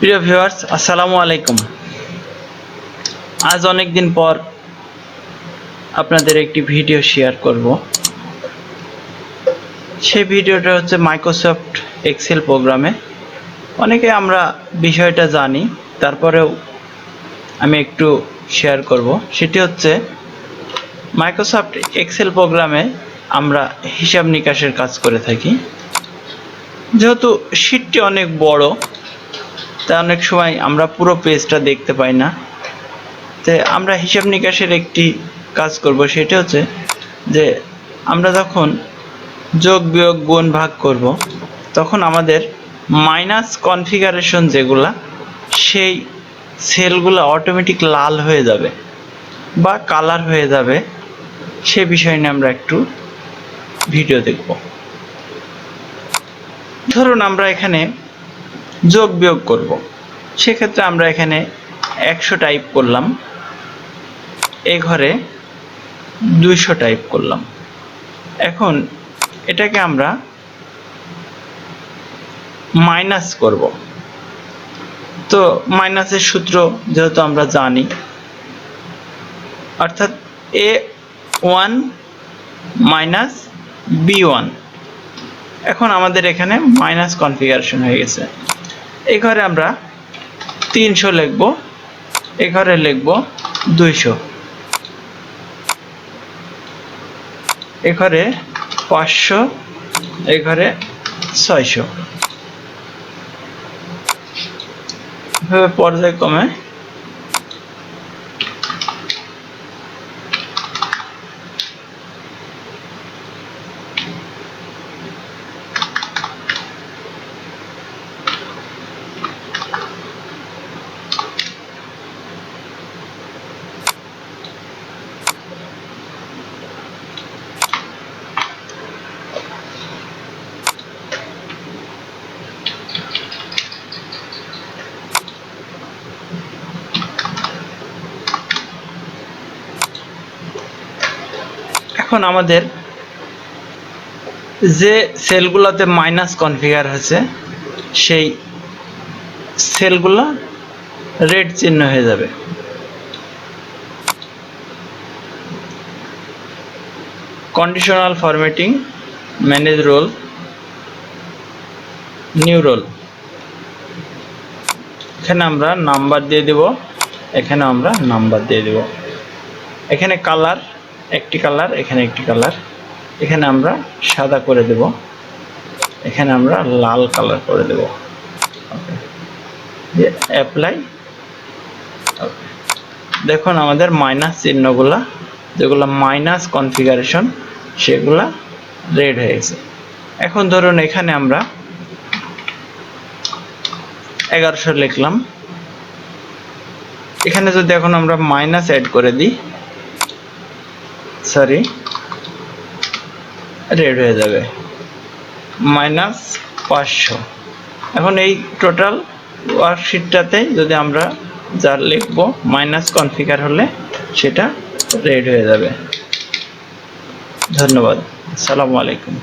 প্রিয় ভিউয়ার্স, আসসালামু আলাইকুম। আজ অনেক দিন পর আপনাদের একটি ভিডিও শেয়ার করব। সেই ভিডিওটা হচ্ছে মাইক্রোসফট এক্সেল প্রোগ্রামে। অনেকে আমরা বিষয়টা জানি, তারপরেও আমি একটু শেয়ার করব। সেটি হচ্ছে মাইক্রোসফট এক্সেল প্রোগ্রামে আমরা হিসাব নিকাশের কাজ করে থাকি। যেহেতু শীটটি অনেক বড়, তাই অনেক সময় আমরা পুরো পেজটা দেখতে পাই না। তো আমরা হিসাব নিকাশের একটি কাজ করব, সেটা হচ্ছে যে আমরা যখন যোগ বিয়োগ গুণ ভাগ করব, তখন আমাদের মাইনাস কনফিগারেশন যেগুলা, সেই সেলগুলো অটোমেটিক লাল হয়ে যাবে বা কালার হয়ে যাবে। সে বিষয় নিয়ে আমরা একটু ভিডিও দেখব। ধরুন আমরা এখানে যোগ বিয়োগ করব, সেক্ষেত্রে আমরা এখানে 100 টাইপ করলাম, এই ঘরে 200 টাইপ করলাম। এখন এটাকে আমরা মাইনাস করব। তো মাইনাসের সূত্র যেহেতু আমরা জানি, অর্থাৎ A1 মাইনাস B1। এখন আমাদের এখানে মাইনাস কনফিগারেশন হয়ে গেছে। এই ঘরে আমরা 300 লিখব, এই ঘরে লিখব 200, এই ঘরে 500, এই ঘরে 600। এভাবে পর্যায়ক্রমে এখন আমাদের যে সেলগুলোতে মাইনাস কনফিগার হয়েছে, সেই সেলগুলো রেড চিহ্ন হয়ে যাবে। Conditional formatting, manage rule, new rule. এখানে আমরা নাম্বার দিয়ে দেব, এখানে আমরা নাম্বার দিয়ে দেব। এখানে কালার, একটি কালার, এখানে একটি কালার, এখানে আমরা সাদা করে দেব, এখানে আমরা লাল কালার করে দেব। ওকে, অ্যাপ্লাই। ওকে, দেখুন আমাদের মাইনাস চিহ্নগুলা, যেগুলো মাইনাস কনফিগারেশন, সেগুলা রেড হয়ে গেছে। এখন ধরুন এখানে আমরা 1100 লিখলাম, এখানে যদি এখন আমরা মাইনাস অ্যাড করে দিই, সরি, রেড হয়ে যাবে, মাইনাস 500। এখন এই টোটাল ওয়ার্কশিটটাতে যদি আমরা যা লিখব মাইনাস কনফিগার হলে সেটা রেড হয়ে যাবে। ধন্যবাদ। আসসালামু আলাইকুম।